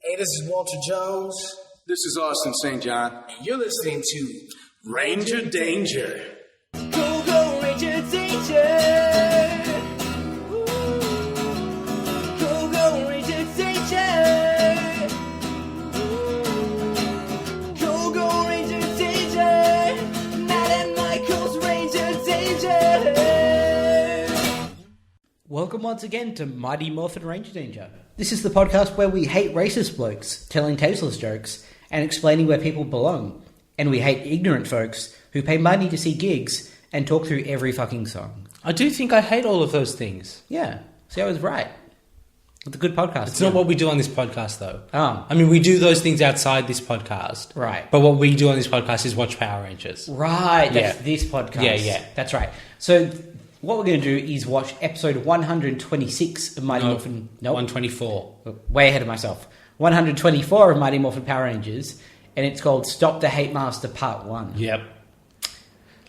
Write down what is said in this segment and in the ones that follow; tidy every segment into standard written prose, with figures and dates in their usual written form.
Hey, this is Walter Jones. This is Austin St. John. And you're listening to Ranger Danger. Go, go, Ranger Danger. Go, go, Ranger Danger. Go, go, Ranger Danger. Matt and Michael's Ranger Danger. Welcome once again to Mighty Morphin Ranger Danger. This is the podcast where we hate racist blokes telling tasteless jokes and explaining where people belong. And we hate ignorant folks who pay money to see gigs and talk through every fucking song. I do think I hate all of those things. Yeah, see, I was right. It's a good podcast. It's not what we do on this podcast, though. Oh. I mean, we do those things outside this podcast. Right. But what we do on this podcast is watch Power Rangers. Right, that's Yeah. this podcast. Yeah. That's right. So what we're going to do is watch episode 126 of Mighty Morphin... Nope. 124. Way ahead of myself. 124 of Mighty Morphin Power Rangers, and it's called Stop the Hate Master Part 1. Yep.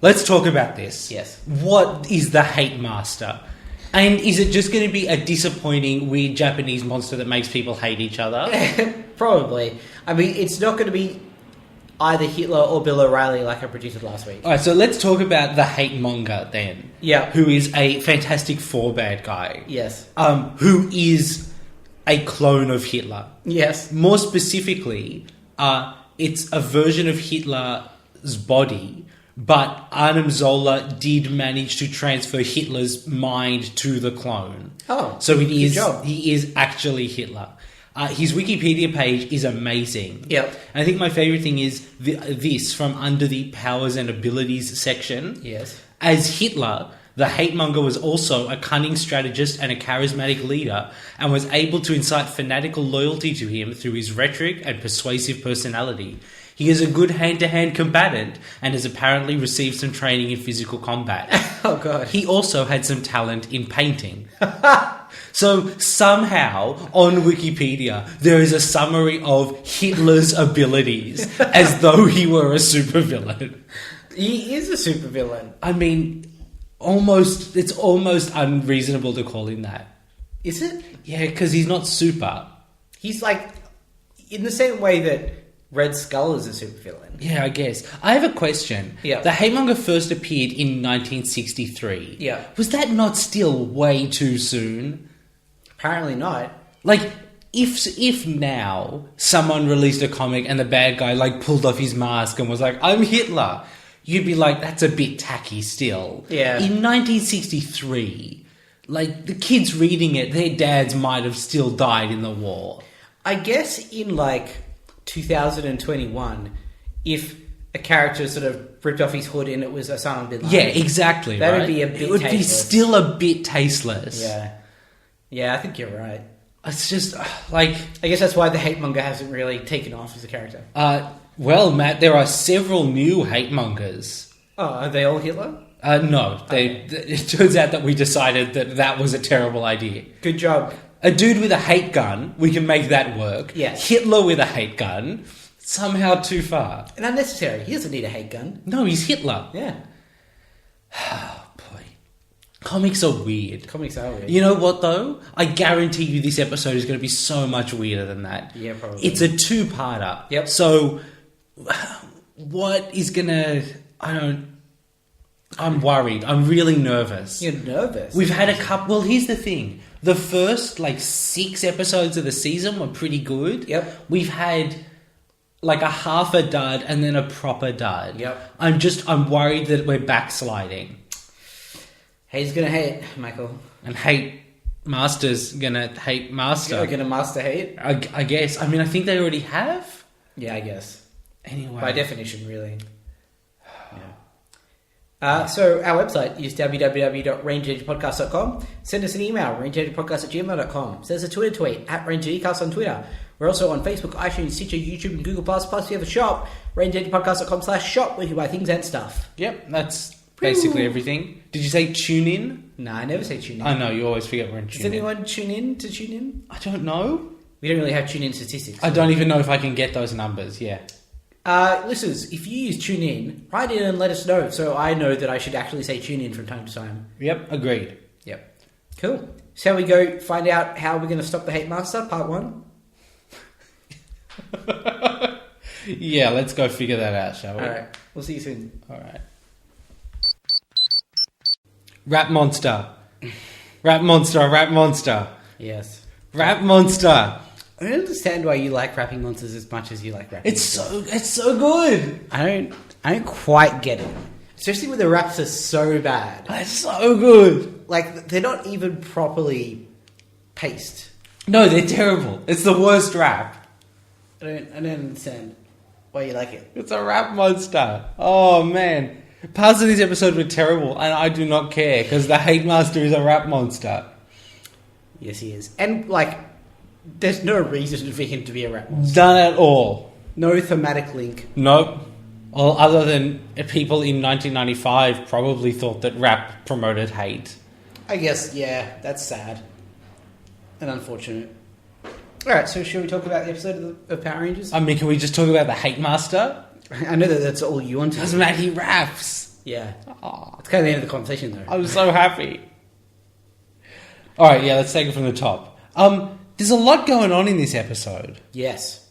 Let's talk about this. Yes. What is the Hate Master? And is it just going to be a disappointing, weird Japanese monster that makes people hate each other? Probably. I mean, it's not going to be either Hitler or Bill O'Reilly like I predicted last week. Alright, so let's talk about the Hate Monger then. Yeah. Who is a Fantastic Four bad guy. Yes. Who is a clone of Hitler. Yes. More specifically, it's a version of Hitler's body, but Arnim Zola did manage to transfer Hitler's mind to the clone. Oh, so good job. he is actually Hitler. His Wikipedia page is amazing. Yep. And I think my favourite thing is this from under the powers and abilities section. Yes. As Hitler, the hate monger was also a cunning strategist and a charismatic leader, and was able to incite fanatical loyalty to him through his rhetoric and persuasive personality. He is a good hand-to-hand combatant and has apparently received some training in physical combat. Oh, God. He also had some talent in painting. So somehow on Wikipedia there is a summary of Hitler's abilities as though he were a supervillain. He is a supervillain. I mean, it's almost unreasonable to call him that. Is it? Yeah, because he's not super. He's like, in the same way that Red Skull is a supervillain. Yeah, I guess. I have a question. Yeah. The Hate Monger first appeared in 1963. Yeah. Was that not still way too soon? Apparently not. Like, if now someone released a comic and the bad guy, like, pulled off his mask and was like, I'm Hitler, you'd be like, that's a bit tacky still. Yeah. In 1963, like, the kids reading it, their dads might have still died in the war. I guess in, like, 2021, if a character sort of ripped off his hood and it was Osama bin Laden. Yeah, exactly. That would right? be a bit It would be tasteless. still a bit tasteless. Yeah. Yeah, I think you're right. It's just, like... I guess that's why the hate monger hasn't really taken off as a character. Well, Matt, there are several new hate mongers. Oh, are they all Hitler? No. It turns out that we decided that was a terrible idea. Good job. A dude with a hate gun, we can make that work. Yes. Hitler with a hate gun, somehow too far. And unnecessary. He doesn't need a hate gun. No, he's Hitler. Yeah. Oh, boy. Comics are weird. Comics are weird. You know what, though? I guarantee you this episode is going to be so much weirder than that. Yeah, probably. It's a two-parter. Yep. So, what is going to... I'm worried. I'm really nervous. You're nervous. We've had a couple... Well, here's the thing. The first, 6 episodes of the season were pretty good. Yep. We've had, a half a dud and then a proper dud. Yep. I'm worried that we're backsliding. Hate's gonna hate, Michael. And Hate Master's gonna hate Master. You're gonna master hate? I guess. I mean, I think they already have. Yeah, I guess. Anyway. By definition, really. Yeah. So our website is www.rangeagepodcast.com. Send us an email, rangeagepodcast@gmail.com. Send us a Twitter tweet, @rangeagecast on Twitter. We're also on Facebook, iTunes, Stitcher, YouTube, and Google+. Plus, we have a shop, rangeagepodcast.com/shop, where you buy things and stuff. Yep, that's basically everything. Did you say tune in? No, I never say tune in. I know, you always forget we're in tune Does in. anyone tune in to tune in? I don't know. We don't really have tune in statistics. I don't even know if I can get those numbers, yeah. Listeners, if you use tune in, write in and let us know so I know that I should actually say tune in from time to time. Yep, agreed. Yep. Cool. Shall we go find out how we're going to stop the Hate Master, part 1? Yeah, let's go figure that out, shall we? All right. We'll see you soon. All right. Rap monster. Rap monster, rap monster. Yes. Rap monster. I don't understand why you like rapping monsters as much as you like rapping. It's so good. I don't quite get it. Especially when the raps are so bad. It's so good. Like, they're not even properly paced. No, they're terrible. It's the worst rap. I don't understand why you like it. It's a rap monster. Oh, man. Parts of this episode were terrible, and I do not care, because the Hate Master is a rap monster. Yes, he is. And, like, there's no reason for him to be a rap monster. None at all. No thematic link. Nope. Well, other than people in 1995 probably thought that rap promoted hate. I guess, yeah, that's sad. And unfortunate. Alright, so should we talk about the episode of Power Rangers? I mean, can we just talk about the Hate Master? I know that that's all you want to Doesn't matter, he raps. Yeah. Oh, It's kind of the end of the conversation, though. I'm so happy. Alright, yeah, let's take it from the top. There's a lot going on in this episode. Yes.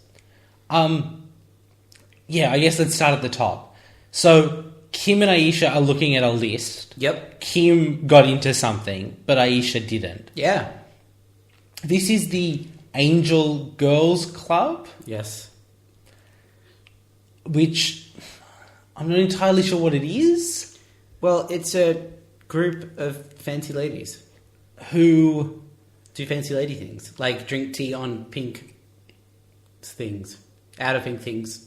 Yeah, I guess let's start at the top. So, Kim and Aisha are looking at a list. Yep. Kim got into something, but Aisha didn't. Yeah. This is the Angel Girls Club, Yes. which I'm not entirely sure what it is. Well, it's a group of fancy ladies Who... do fancy lady things. Like drink tea on pink things. Out of pink things.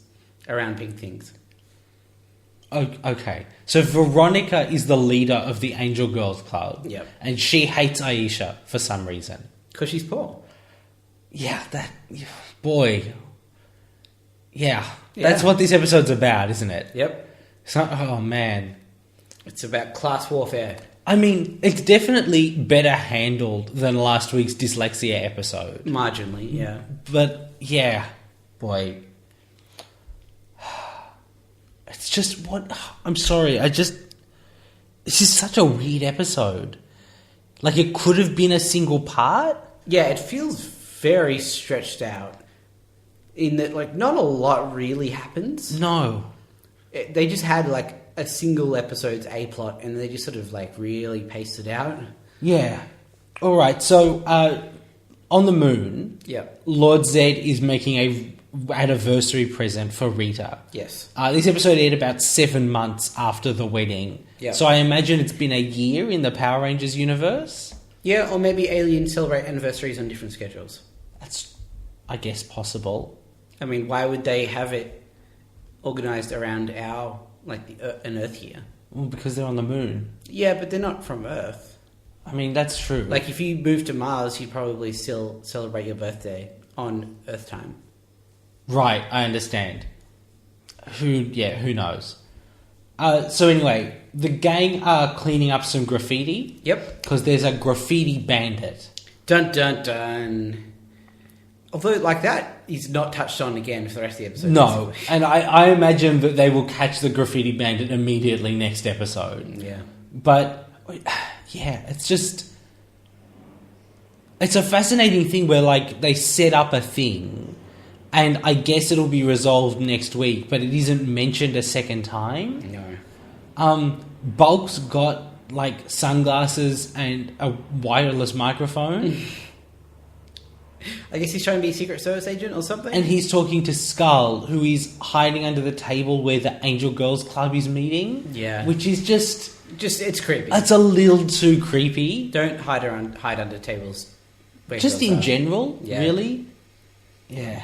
Around pink things. Okay. So Veronica is the leader of the Angel Girls Club. Yep. And she hates Aisha for some reason. Because she's poor. Yeah, boy. Yeah. Yeah. That's what this episode's about, isn't it? Yep. Oh, man. It's about class warfare. I mean, it's definitely better handled than last week's dyslexia episode. Marginally, yeah. But, yeah. Boy. It's just what... I'm sorry, This is such a weird episode. Like, it could have been a single part. Yeah, it feels very stretched out. In that, like, not a lot really happens. No. They just had, like, a single episode's A-plot, and they just sort of, like, really paced it out. Yeah. All right, so, on the moon, Yep. Lord Zed is making a anniversary present for Rita. Yes. This episode aired about 7 months after the wedding. Yep. So I imagine it's been a year in the Power Rangers universe. Yeah, or maybe aliens celebrate anniversaries on different schedules. That's, I guess, possible. I mean, why would they have it organised around our, like, an Earth year? Well, because they're on the moon. Yeah, but they're not from Earth. I mean, that's true. Like, if you move to Mars, you'd probably still celebrate your birthday on Earth time. Right, I understand. Who knows? So anyway, the gang are cleaning up some graffiti. Yep. Because there's a graffiti bandit. Dun dun dun. Although, like, that is not touched on again for the rest of the episode. No, basically. and I imagine that they will catch the graffiti bandit immediately next episode. Yeah. But, yeah, it's just... It's a fascinating thing where, like, they set up a thing, and I guess it'll be resolved next week, but it isn't mentioned a second time. No. Bulk's got, like, sunglasses and a wireless microphone. I guess he's trying to be a Secret Service agent or something? And he's talking to Skull, who is hiding under the table where the Angel Girls Club is meeting. Yeah. Which is just... it's creepy. It's a little too creepy. Don't hide under tables. where Just girls in are. general, Yeah. really? Yeah.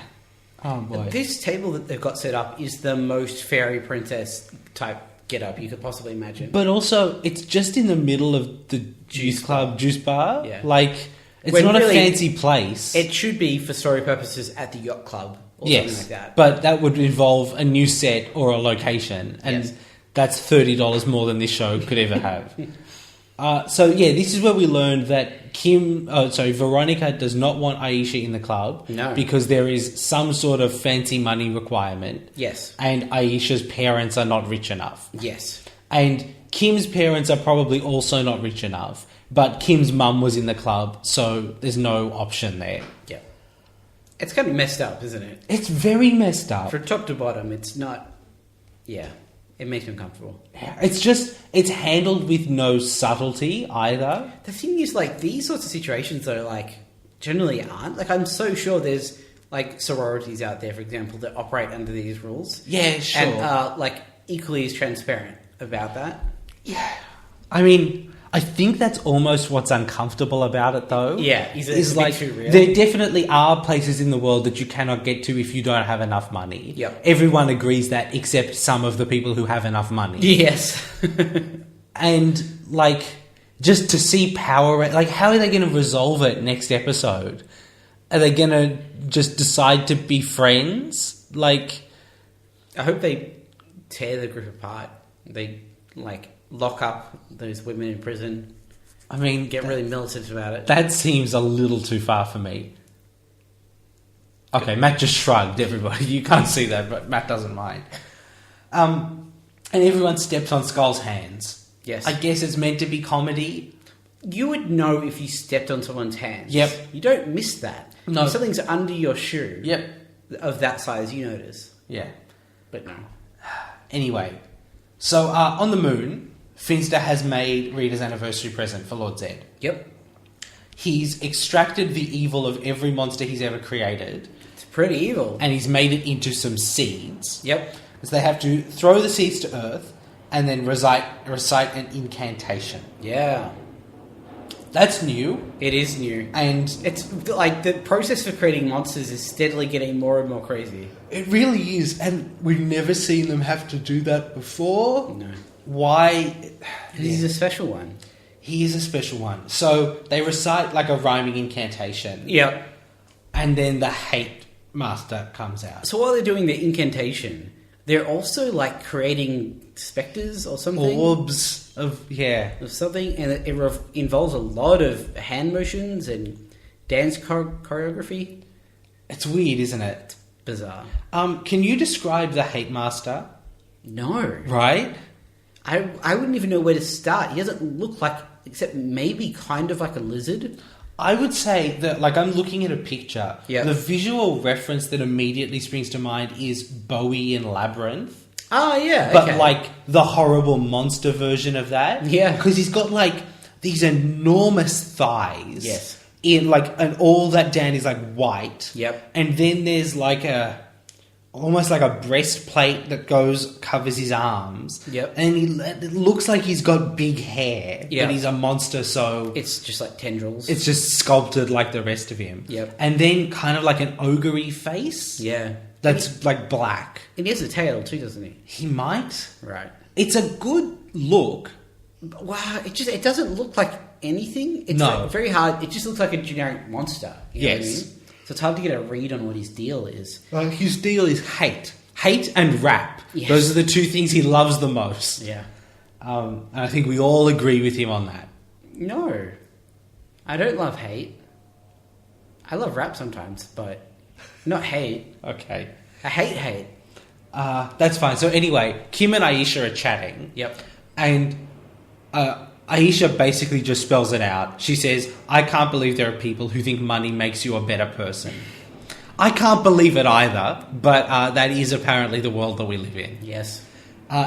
Oh, boy. This table that they've got set up is the most fairy princess type get up you could possibly imagine. But also, it's just in the middle of the Juice juice bar. Yeah. Like, it's When not really, a fancy place. It should be for story purposes at the yacht club or something like that. But that would involve a new set or a location, and Yes. that's $30 more than this show could ever have. So yeah, this is where we learned that Veronica does not want Aisha in the club. No. Because there is some sort of fancy money requirement. Yes. And Aisha's parents are not rich enough. Yes. And Kim's parents are probably also not rich enough. But Kim's mum was in the club, so there's no option there. Yeah. It's kind of messed up, isn't it? It's very messed up. From top to bottom, it's not... Yeah, it makes me uncomfortable. It's handled with no subtlety either. The thing is, like, these sorts of situations, though, like, generally aren't. Like, I'm so sure there's, like, sororities out there, for example, that operate under these rules. Yeah, sure. And are, like, equally as transparent about that. Yeah. I mean, I think that's almost what's uncomfortable about it, though. Yeah, is like, too real? there definitely are places in the world that you cannot get to if you don't have enough money. Yep. Everyone agrees that, except some of the people who have enough money. Yes. And, like, just to see power... Like, how are they going to resolve it next episode? Are they going to just decide to be friends? Like... I hope they tear the group apart. They, like, lock up those women in prison. I mean... Get really militant about it. That seems a little too far for me. Okay, Matt just shrugged, everybody. You can't see that, but Matt doesn't mind. And everyone steps on Skull's hands. Yes. I guess it's meant to be comedy. You would know if you stepped on someone's hands. Yep. You don't miss that. No. If something's under your shoe... Yep. Of that size, you notice. Yeah. But no. Anyway, so on the moon, Finster has made Rita's anniversary present for Lord Zed. Yep. He's extracted the evil of every monster he's ever created. It's pretty evil. And he's made it into some seeds. Yep. So they have to throw the seeds to Earth and then recite an incantation. Yeah. That's new. It is new. And It's like the process for creating monsters is steadily getting more and more crazy. it really is. And we've never seen them have to do that before. No. Why? He's a special one. He is a special one. So they recite like a rhyming incantation. Yep. And then the hate master comes out. So while they're doing the incantation, they're also like creating spectres or something. Orbs of, yeah. Of something, and it involves a lot of hand motions and dance choreography. It's weird, isn't it? Bizarre. Can you describe the hate master? No. Right? I wouldn't even know where to start. He doesn't look like, except maybe kind of like a lizard. I would say that, like, I'm looking at a picture. Yeah. The visual reference that immediately springs to mind is Bowie in Labyrinth. Oh, yeah. But, okay. like, the horrible monster version of that. Yeah. Because he's got, like, these enormous thighs. Yes. In, like, and all that down is, like, white. Yep. And then there's, like, almost like a breastplate that covers his arms. Yep. And it looks like he's got big hair. Yeah. But he's a monster, so... It's just like tendrils. It's just sculpted like the rest of him. Yep. And then kind of like an ogre-y face. Yeah. That's like black. And he has a tail too, doesn't he? He might. Right. It's a good look. Wow, it doesn't look like anything. It's No. like very hard. It just looks like a generic monster. You know what I Yes. mean? So it's hard to get a read on what his deal is. His deal is hate. Hate and rap. Yes. Those are the two things he loves the most. Yeah. And I think we all agree with him on that. No. I don't love hate. I love rap sometimes, but not hate. Okay. I hate hate. That's fine. So anyway, Kim and Aisha are chatting. Yep. And Aisha basically just spells it out. She says, I can't believe there are people who think money makes you a better person. I can't believe it either, but that is apparently the world that we live in. Yes.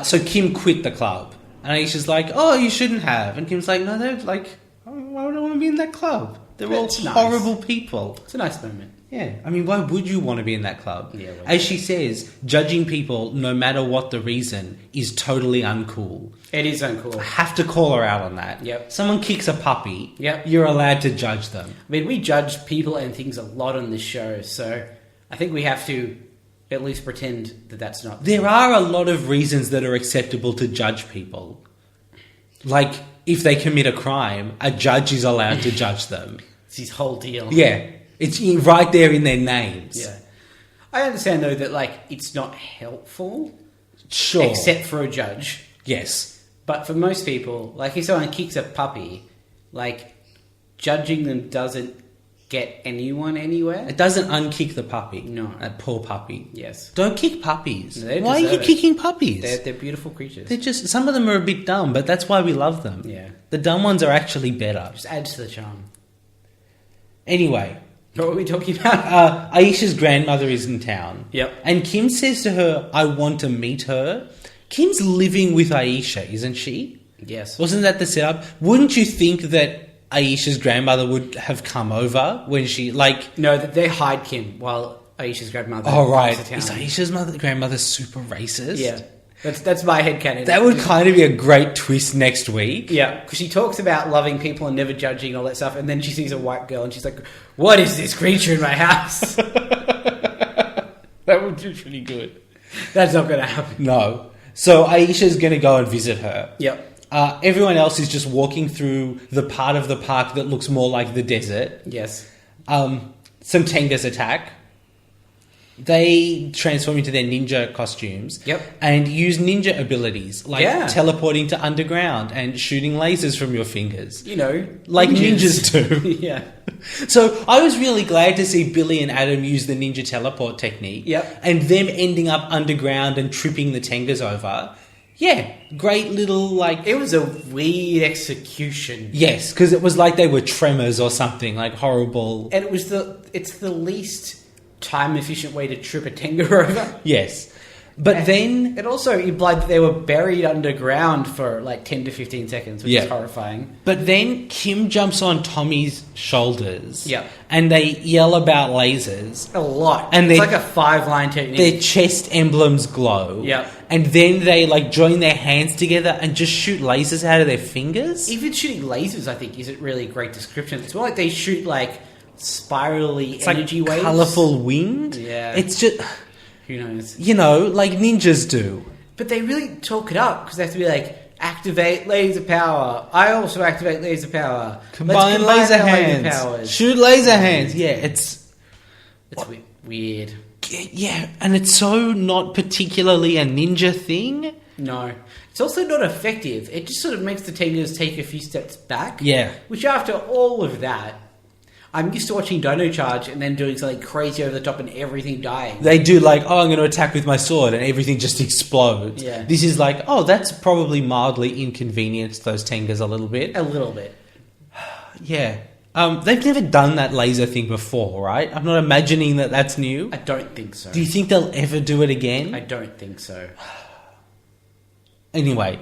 So Kim quit the club. And Aisha's like, oh, you shouldn't have. And Kim's like, no, they're like, why would I want to be in that club? They're all It's nice. horrible people. It's a nice moment. Yeah, I mean, why would you want to be in that club? Yeah, well, as she says, judging people, no matter what the reason, is totally uncool. It is uncool. I have to call her out on that. Yep. Someone kicks a puppy, Yep. you're allowed to judge them. I mean, we judge people and things a lot on this show, so I think we have to at least pretend that that's not... There are a lot of reasons that are acceptable to judge people. Like, if they commit a crime, a judge is allowed to judge them. It's his whole deal. Yeah, it's right there in their names. Yeah. I understand, though, that, like, it's not helpful. Sure. Except for a judge. Yes. But for most people, like, if someone kicks a puppy, like, judging them doesn't get anyone anywhere. It doesn't unkick the puppy. No. That poor puppy. Yes. Don't kick puppies. No, they Why are you deserve it. kicking puppies? They're beautiful creatures. They're just... Some of them are a bit dumb, but that's why we love them. Yeah. The dumb ones are actually better. Just adds to the charm. Anyway, What were we talking about? Aisha's grandmother is in town. Yep. And Kim says to her, I want to meet her. Kim's living with Aisha, isn't she? Yes. Wasn't that the setup? Wouldn't you think that Aisha's grandmother would have come over when she, like... No, they hide Kim while Aisha's grandmother Oh, right. comes to Is town. Aisha's grandmother super racist? Yeah. That's my headcanon. That would kind of be a great twist next week. Yeah, because she talks about loving people and never judging and all that stuff, and then she sees a white girl and she's like, what is this creature in my house? That would be pretty good. That's not going to happen. No. So Aisha's going to go and visit her. Yep. Everyone else is just walking through the part of the park that looks more like the desert. Yes. Some Tengas attack. They transform into their ninja costumes. Yep. And use ninja abilities, like Yeah. teleporting to underground and shooting lasers from your fingers. You know. Like ninjas do. Yeah. So I was really glad to see Billy and Adam use the ninja teleport technique. Yep. And them ending up underground and tripping the Tengas over. Yeah, great little, like... It was a weird execution. Yes, because it was like they were tremors or something, like horrible... And it's the least time efficient way to trip a Tenga over. Yes. But then... It also implied that they were buried underground for like 10 to 15 seconds, which Yeah. is horrifying. But then Kim jumps on Tommy's shoulders. Yep. And they yell about lasers. A lot. And it's they- like a 5-line technique. Their chest emblems glow. Yep. And then they like join their hands together and just shoot lasers out of their fingers. Even shooting lasers, I think, isn't really a great description. It's more like they shoot like spirally It's energy like waves. colourful wind. Yeah. It's just, Who knows? you know, like ninjas do. But they really talk it up because they have to be like, activate laser power. I also activate laser power. Let's Combine laser our hands. powers. Shoot laser hands. Yeah, it's... It's weird. Yeah, and it's so not particularly a ninja thing. No. It's also not effective. It just sort of makes the Tengas take a few steps back. Yeah. Which after all of that, I'm used to watching Dino Charge and then doing something crazy over the top and everything dying. They do like, oh, I'm going to attack with my sword and everything just explodes. Yeah. This is like, oh, that's probably mildly inconvenienced those Tengas a little bit. A little bit. Yeah. They've never done that laser thing before, right? I'm not imagining that that's new. I don't think so. Do you think they'll ever do it again? I don't think so. Anyway,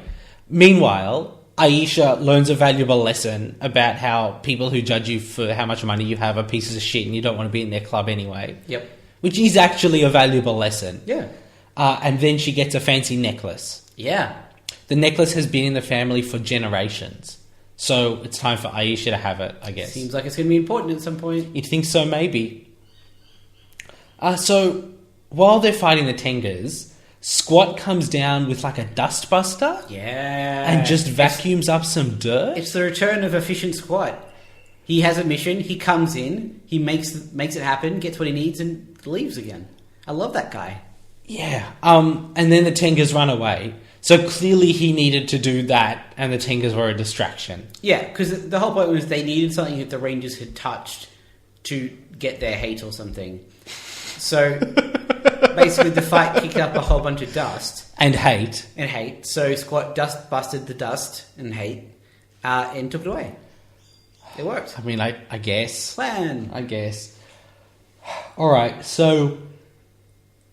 meanwhile, Aisha learns a valuable lesson about how people who judge you for how much money you have are pieces of shit and you don't want to be in their club anyway. Yep. Which is actually a valuable lesson. Yeah. And then she gets a fancy necklace. Yeah. The necklace has been in the family for generations. So it's time for Aisha to have it, I guess. Seems like it's going to be important at some point. You'd think so, maybe. So while they're fighting the Tengas, Squatt comes down with like a dustbuster Yeah. and just vacuums up some dirt. It's the return of efficient Squatt. He has a mission. He comes in. He makes it happen. Gets what he needs and leaves again. I love that guy. Yeah. And then the Tengas run away. So clearly he needed to do that, and the Tengas were a distraction. Yeah, because the whole point was they needed something that the Rangers had touched to get their hate or something. So basically the fight kicked up a whole bunch of dust. And hate. And hate. So Squatt busted the dust and hate and took it away. It worked. I mean, I guess. Plan. I guess. Alright, so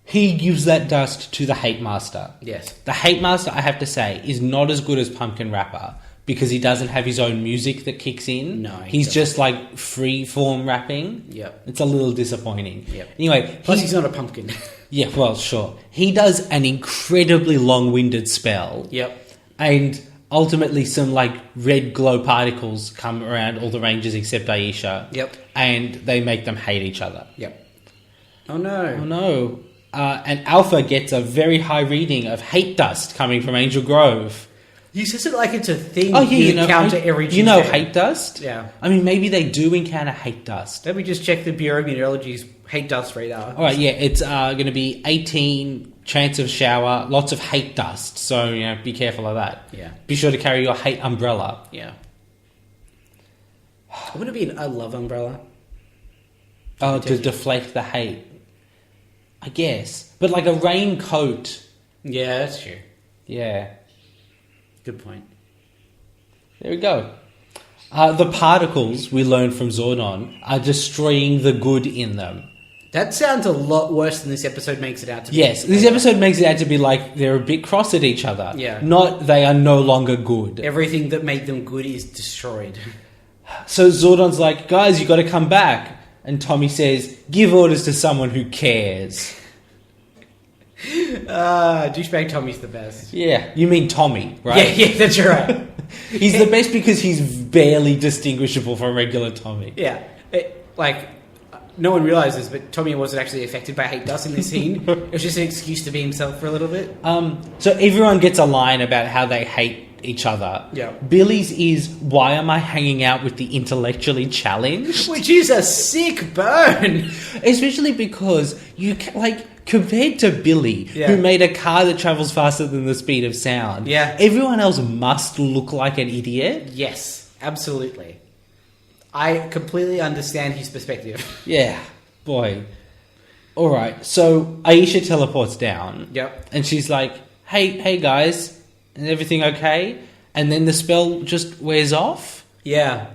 he gives that dust to the Hate Master. Yes. The Hate Master, I have to say, is not as good as Pumpkin Rapper because he doesn't have his own music that kicks in. No, he he's doesn't. just like free form rapping. Yep. It's a little disappointing. Yep. Anyway, Plus he's not a pumpkin. yeah, well, sure. He does an incredibly long-winded spell. Yep. And ultimately some like red glow particles come around all the Rangers except Aisha. Yep. And they make them hate each other. Yep. Oh no. Oh no. And Alpha gets a very high reading of hate dust coming from Angel Grove. He says it like it's a thing Oh, yeah, you you know, encounter every Tuesday. you know hate dust? Yeah. I mean, maybe they do encounter hate dust. Let me just check the Bureau of Meteorology's hate dust radar. All right, yeah, it's going to be 18 chance of shower, lots of hate dust. So, you know, be careful of that. Yeah. Be sure to carry your hate umbrella. Yeah. Wouldn't it be a love umbrella? Oh, to deflect the hate. I guess. But like a raincoat. Yeah, that's true. Yeah. Good point. There we go. The particles, we learn from Zordon, are destroying the good in them. That sounds a lot worse than this episode makes it out to be. Yes, this episode makes it out to be like they're a bit cross at each other. Yeah. Not they are no longer good. Everything that made them good is destroyed. So Zordon's like, guys, you got to come back. And Tommy says, give orders to someone who cares. Douchebag Tommy's the best. Yeah, you mean Tommy, right? Yeah, that's right. He's the best because he's barely distinguishable from regular Tommy. Yeah. No one realizes, but Tommy wasn't actually affected by hate dust in this scene. It was just an excuse to be himself for a little bit. So everyone gets a line about how they hate each other. Yeah. Billy's is, why am I hanging out with the intellectually challenged? Which is a sick burn. Especially because compared to Billy, who made a car that travels faster than the speed of sound, everyone else must look like an idiot. Yes, absolutely. I completely understand his perspective. Yeah, boy. All right, so Aisha teleports down. Yep. And she's like, hey guys, is everything okay? And then the spell just wears off? Yeah.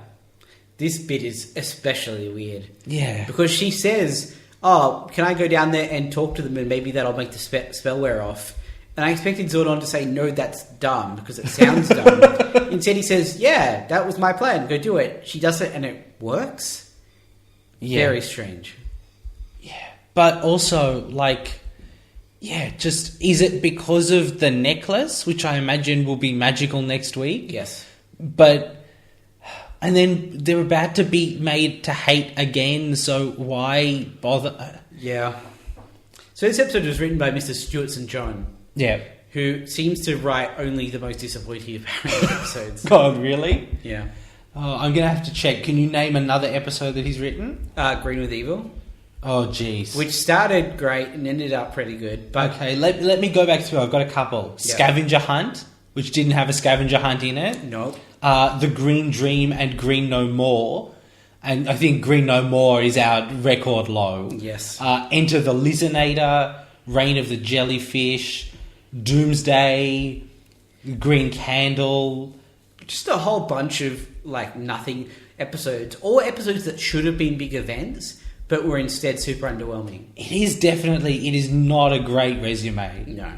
This bit is especially weird. Yeah. Because she says, oh, can I go down there and talk to them and maybe that'll make the spell wear off? And I expected Zordon to say, no, that's dumb, because it sounds dumb. Instead he says, yeah, that was my plan, go do it. She does it and it works? Yeah. Very strange. Yeah. But also, just, is it because of the necklace, which I imagine will be magical next week? Yes. And then they're about to be made to hate again, so why bother? Yeah. So this episode was written by Mr. Stewart St. John. Yeah. Who seems to write only the most disappointing apparent episodes. God, really? Yeah. Oh, I'm going to have to check. Can you name another episode that he's written? Green with Evil. Oh, jeez. Which started great and ended up pretty good. But okay, let me go back through. I've got a couple. Yep. Scavenger Hunt, which didn't have a scavenger hunt in it. Nope. The Green Dream and Green No More. And I think Green No More is our record low. Yes. Enter the Lizinator, Reign of the Jellyfish, Doomsday, Green Candle. Just a whole bunch of nothing episodes. All episodes that should have been big events, but were instead super underwhelming. It is not a great resume. No.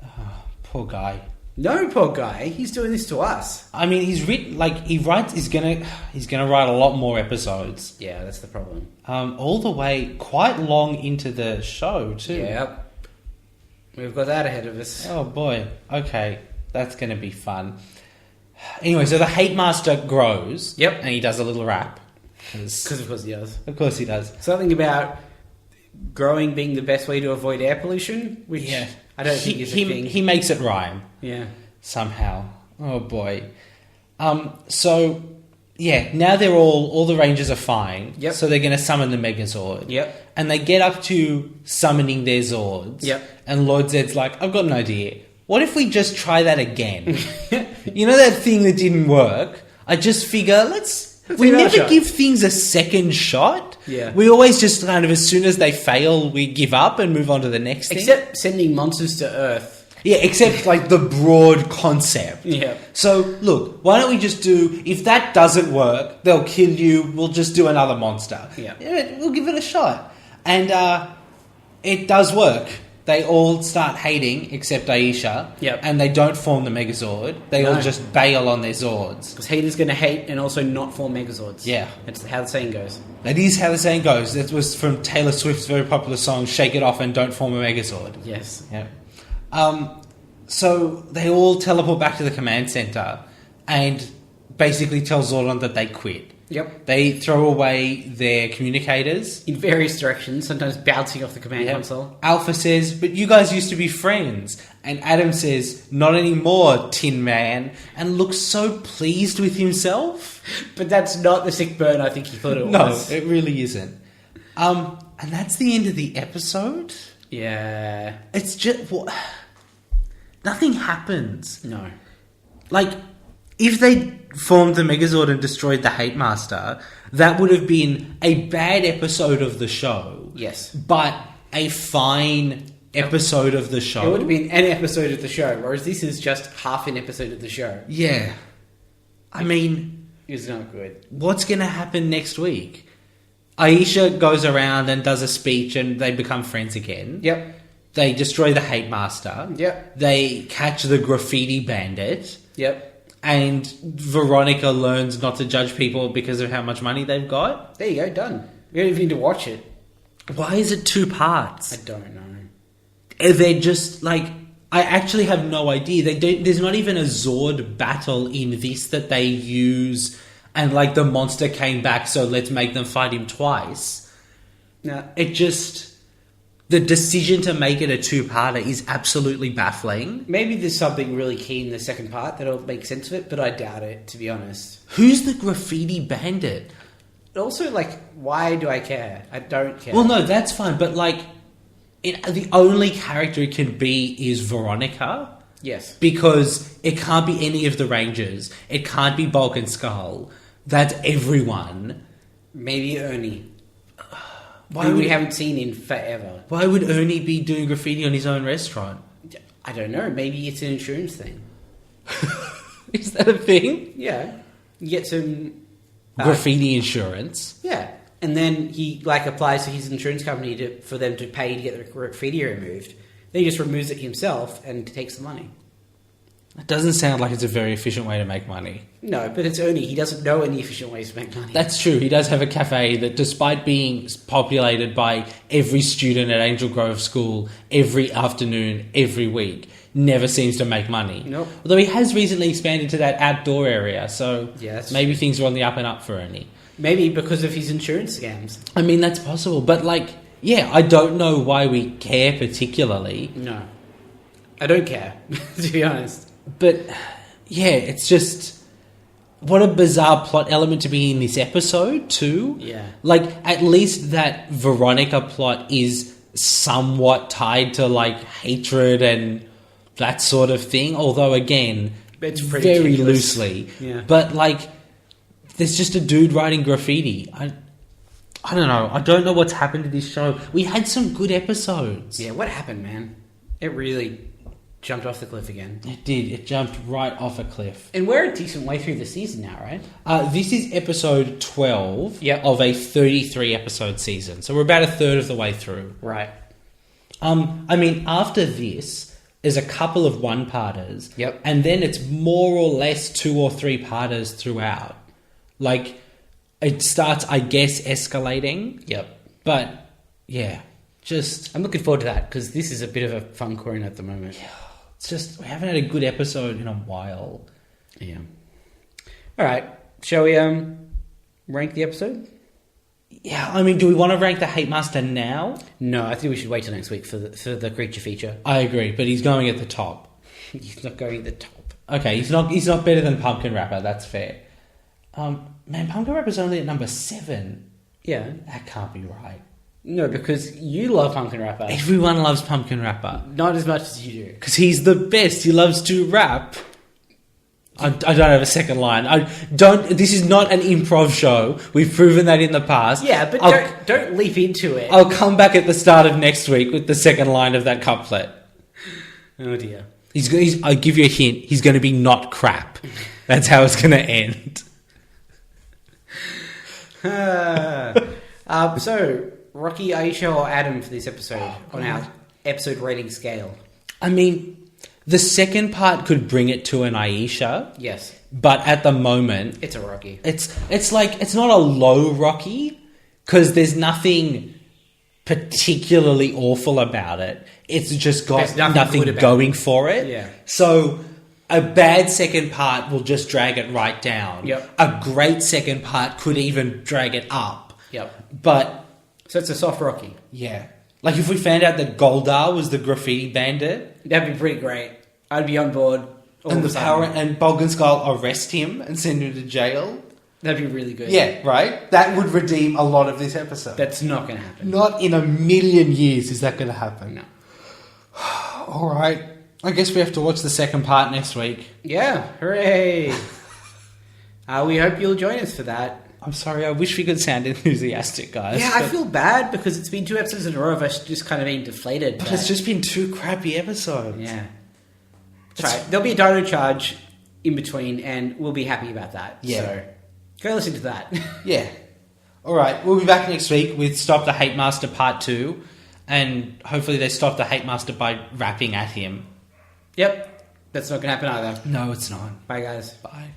Oh, poor guy. No, poor guy. He's doing this to us. I mean, he's gonna write a lot more episodes. Yeah, that's the problem. All the way quite long into the show too. Yep. We've got that ahead of us. Oh boy. Okay, that's gonna be fun. Anyway, so the Hate Master grows. Yep. And he does a little rap. Because of course he does. Of course he does. Something about growing being the best way to avoid air pollution, which I don't think is a thing. He makes it rhyme. Yeah. Somehow. Oh boy. So yeah, now they're all the Rangers are fine. Yep. So they're gonna summon the Megazord. Yep. And they get up to summoning their Zords. Yep. And Lord Zed's like, I've got an idea. What if we just try that again? You know that thing that didn't work? I just figure we give it a never shot. give things a second shot. Yeah. We always just kind of, as soon as they fail, we give up and move on to the next thing. Except sending monsters to Earth. Yeah, except the broad concept. Yeah. So, look, why don't we just do, if that doesn't work, they'll kill you, we'll just do another monster. Yeah. We'll give it a shot. And it does work. They all start hating, except Aisha. Yep. And they don't form the Megazord. They all just bail on their Zords. Because haters going to hate and also not form Megazords. Yeah. That's how the saying goes. That is how the saying goes. That was from Taylor Swift's very popular song, Shake It Off and Don't Form a Megazord. Yes. Yeah. So they all teleport back to the command center and basically tell Zordon that they quit. Yep. They throw away their communicators. In various directions, sometimes bouncing off the command console. Alpha says, but you guys used to be friends. And Adam says, not anymore, Tin Man. And looks so pleased with himself. But that's not the sick burn I think he thought it was. No, it really isn't. And that's the end of the episode. Yeah. It's just... nothing happens. No. If they formed the Megazord and destroyed the Hate Master, that would have been a bad episode of the show. Yes. But a fine episode of the show. It would have been an episode of the show, whereas this is just half an episode of the show. Yeah. I mean, It's not good. What's going to happen next week? Aisha goes around and does a speech and they become friends again. Yep. They destroy the Hate Master. Yep. They catch the Graffiti Bandit. Yep. And Veronica learns not to judge people because of how much money they've got. There you go, done. You don't even need to watch it. Why is it 2 parts? I don't know. They're just like... I actually have no idea. There's not even a Zord battle in this that they use... And, like, the monster came back, so let's make them fight him twice. No. It just... The decision to make it a 2-parter is absolutely baffling. Maybe there's something really key in the second part that'll make sense of it, but I doubt it, to be honest. Who's the Graffiti Bandit? Also, like, why do I care? I don't care. Well, no, that's fine, but, like... the only character it can be is Veronica. Yes. Because it can't be any of the Rangers. It can't be Bulk and Skull. That's everyone. Maybe Ernie. Why we haven't seen in forever. Why would Ernie be doing graffiti on his own restaurant? I don't know. Maybe it's an insurance thing. Is that a thing? Yeah. You get some... graffiti insurance? Yeah. And then he, like, applies to his insurance company for them to pay to get the graffiti removed. Then he just removes it himself and takes the money. It doesn't sound like it's a very efficient way to make money. No, but it's Ernie. He doesn't know any efficient ways to make money. That's true. He does have a cafe that, despite being populated by every student at Angel Grove School every afternoon, every week, never seems to make money. Nope. Although he has recently expanded to that outdoor area, so maybe things are on the up and up for Ernie. Maybe because of his insurance scams. I mean, that's possible. But, like, yeah, I don't know why we care particularly. No. I don't care, to be honest. But, yeah, it's just... What a bizarre plot element to be in this episode, too. Yeah. Like, at least that Veronica plot is somewhat tied to, like, hatred and that sort of thing. Although, again, it's pretty very tenuous. loosely. Yeah. But, like, there's just a dude writing graffiti. I don't know. I don't know what's happened to this show. We had some good episodes. Yeah, what happened, man? It really jumped off the cliff again. It did. It jumped right off a cliff. And we're a decent way through the season now, right? This is episode 12 Yep. of a 33-episode season. So we're about a third of the way through. Right. I mean, after this, there's a couple of one-parters. Yep. And then it's more or less 2 or 3 parters throughout. Like, it starts, I guess, escalating. Yep. But, yeah, just... I'm looking forward to that, because this is a bit of a fun corner at the moment. Yeah, it's just, we haven't had a good episode in a while. Yeah. All right. Shall we rank the episode? Yeah, I mean, do we want to rank the Hate Master now? No, I think we should wait till next week for the creature feature. I agree, but he's going at the top. He's not going at the top. Okay, he's not better than Pumpkin Rapper, that's fair. Man, Pumpkin Rapper's only at number 7. Yeah. That can't be right. No, because you love Pumpkin Rapper. Everyone loves Pumpkin Rapper. Not as much as you do. Because he's the best. He loves to rap. I don't have a second line. This is not an improv show. We've proven that in the past. Yeah, but don't leap into it. I'll come back at the start of next week with the second line of that couplet. Oh dear. I'll give you a hint. He's going to be not crap. That's how it's going to end. So, Rocky, Aisha, or Adam for this episode on our episode rating scale? I mean, the second part could bring it to an Aisha. Yes. But at the moment... It's a Rocky. It's like, it's not a low Rocky, because there's nothing particularly awful about it. It's just got nothing going for it. Yeah. So... a bad second part will just drag it right down. Yep. A great second part could even drag it up. Yep. But... so it's a soft Rocky. yeah. Like if we found out that Goldar was the Graffiti Bandit... that'd be pretty great. I'd be on board. And Bolgenskull arrest him and send him to jail. That'd be really good. Yeah, right? That would redeem a lot of this episode. That's not going to happen. Not in a million years is that going to happen. No. All right. I guess we have to watch the second part next week. Yeah. Hooray. We hope you'll join us for that. I'm sorry, I wish we could sound enthusiastic, guys. Yeah, I feel bad because it's been 2 episodes in a row of us just kind of being deflated. But it's just been 2 crappy episodes. Yeah. That's right. There'll be a dino charge in between and we'll be happy about that. Yeah. So, Go listen to that. Yeah. All right, we'll be back next week with Stop the Hate Master Part 2, and hopefully they stop the Hate Master by rapping at him. Yep. That's not going to happen either. No, it's not. Bye, guys. Bye.